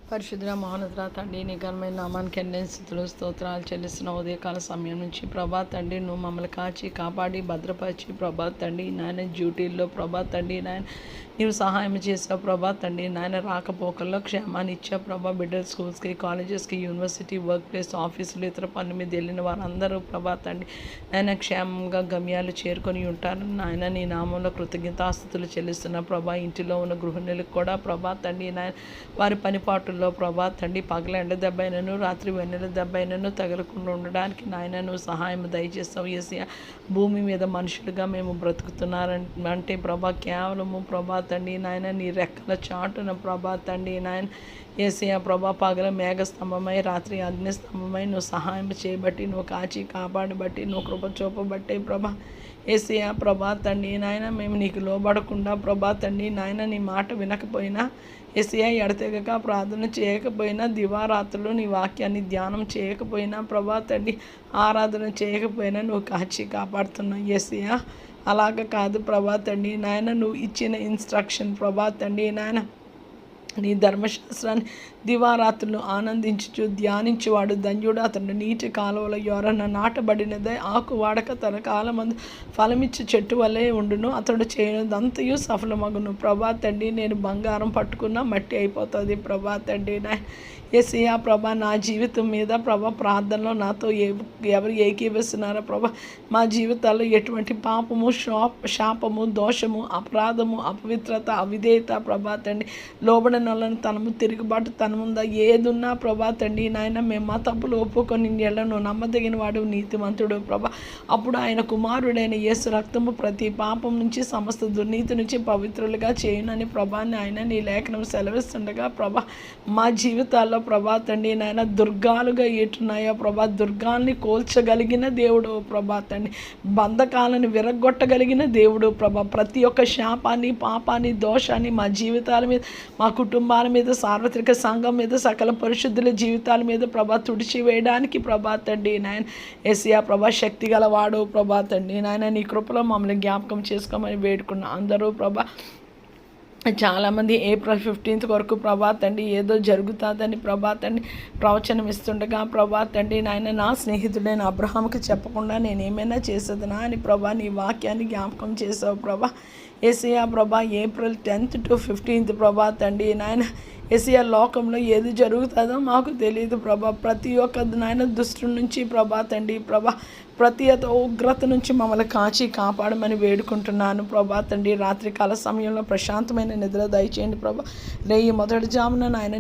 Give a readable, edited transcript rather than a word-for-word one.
పరిశుద్ధ మహోన్నత తండ్రి నీ ఘనమైన నామానికి ఎన్ని స్థుతులు స్తోత్రాలు చెల్లిస్తున్న ఉదయకాల సమయం నుంచి ప్రభా తండ్రి నువ్వు మమ్మల్ని కాచి కాపాడి భద్రపరిచి ప్రభా తండ్రి నాయన డ్యూటీల్లో ప్రభా తండ్రి నాయన నీవు సహాయం చేసావు ప్రభా తండ్రి నాయన రాకపోకల్లో క్షేమాన్ని ఇచ్చావు ప్రభా బిడ్డల స్కూల్స్కి కాలేజెస్కి యూనివర్సిటీ వర్క్ ప్లేస్ ఆఫీసులు ఇతర పనుల మీద వెళ్ళిన వారందరూ ప్రభా తండ్రి నాయన క్షేమంగా గమ్యాలు చేరుకొని ఉంటారు నాయన నీ నామంలో కృతజ్ఞతాస్తుతులు చెల్లిస్తున్న ప్రభా ఇంటిలో ఉన్న గృహిణులకు కూడా ప్రభా తండ్రి నాయన వారి పనిపాటుల్లో ప్రభా తండ్రి పగల ఎండ దెబ్బైనను రాత్రి వెన్నెల దెబ్బైనను తగలకుండా ఉండడానికి నాయన నువ్వు సహాయం దయచేస్తావు యేసయ్య. భూమి మీద మనుషులుగా మేము బ్రతుకుతున్నారంటే ప్రభా కేవలము ప్రభా తండ్రి నాయన నీ రెక్కల చాటున ప్రభా తండ్రి నాయన యేసయ్య ప్రభా పగల మేఘస్తంభమై రాత్రి అగ్నిస్తంభమై నువ్వు సహాయం చేయబట్టి నువ్వు కాచి కాపాడబట్టి నువ్వు కృప చూపబట్టే ప్రభా యేసయ్య ప్రభా తండ్రి నాయన మేము నీకు లోబడకుండా ప్రభా తండ్రి నాయన నీ మాట వినకపోయినా యేసయ్య ఎడతెగక ప్రార్థన చేయకపోయినా దివారాత్రులు నీ వాక్యాన్ని ధ్యానం చేయకపోయినా ప్రభా తండ్రి ఆరాధన చేయకపోయినా నువ్వు కాచి కాపాడుతున్నావు యేసయ్య. అలాగ కాదు ప్రభా తండ్రి నాయన నువ్వు ఇచ్చిన ఇన్స్ట్రక్షన్ ప్రభా తండ్రి నాయన నీ ధర్మశాస్త్రాన్ని దివారాత్రులు ఆనందించుచు ధ్యానించువాడు ధన్యుడు అతను నీటి కాలువల ఎవరన్నా నాటబడినదే ఆకు వాడక తన కాలమందు ఫలమిచ్చి చెట్టు వల్లే ఉండును అతడు చేయనుదంతయు సఫలమగును ప్రభా తండ్రి నేను బంగారం పట్టుకున్నా మట్టి అయిపోతుంది ప్రభా తండ్రి యేసయ్య ప్రభా నా జీవితం మీద ప్రభా ప్రార్థనలో నాతో ఎవరు ఏకీవిస్తున్నారో ప్రభా మా జీవితాల్లో ఎటువంటి పాపము శాపము దోషము అపరాధము అపవిత్రత అవిధేయత ప్రభా తండ్రి లోబడనలను తనము తిరుగుబాటు తనముందా ఏదున్నా ప్రభా తండ్రి నాయన మేము మా తప్పులు ఒప్పుకొని ఎళ్ళను నమ్మదగిన వాడు నీతిమంతుడు ప్రభా అప్పుడు ఆయన కుమారుడైన యేసు రక్తము ప్రతి పాపం నుంచి సమస్త దుర్నీతి నుంచి పవిత్రులుగా చేయునని ప్రభాని ఆయన నీ లేఖనం సెలవిస్తుండగా ప్రభా మా జీవితాల్లో ప్రభా తండ్రి నాయన దుర్గాలుగా ఏటున్నాయో ప్రభా దుర్గాల్ని కోల్చగలిగిన దేవుడు ప్రభా తండ్రి బంధకాలను విరగొట్టగలిగిన దేవుడు ప్రభా ప్రతి ఒక్క శాపాన్ని పాపాన్ని దోషాన్ని మా జీవితాల మీద మా కుటుంబాల మీద సార్వత్రిక సంఘం మీద సకల పరిశుద్ధుల జీవితాల మీద ప్రభా తుడిచి వేయడానికి ప్రభా తండ్రి నాయన యేసయ్య ప్రభా శక్తి గలవాడు ప్రభా తండ్రి నాయన నీ కృపలో మమ్మల్ని జ్ఞాపకం చేసుకోమని వేడుకున్న అందరూ ప్రభా చాలామంది ఏప్రిల్ 15th వరకు ప్రభా తండ్రి ఏదో జరుగుతుందని ప్రభా తండ్రి ప్రవచనం ఇస్తుండగా ప్రభా తండ్రి నాయన నా స్నేహితుడైన అబ్రహాంకి చెప్పకుండా నేను ఏమైనా చేసేదనా అని ప్రభా నీ వాక్యాన్ని జ్ఞాపకం చేసావు ప్రభా యేసయ్య ప్రభా ఏప్రిల్ 10th to 15th ప్రభా తండ్రి నాయన యేసయ్య లోకంలో ఏది జరుగుతుందో మాకు తెలియదు ప్రభా ప్రతి ఒక్క నాయన దుష్టు నుంచి ప్రభా తండ్రి ప్రభా ప్రతి ఉగ్రత నుంచి మమ్మల్ని కాచి కాపాడమని వేడుకుంటున్నాను ప్రభా తండ్రి రాత్రికాల సమయంలో ప్రశాంతమైన నిద్ర దయచేయండి ప్రభా రేయి మొదటి జామున నాయన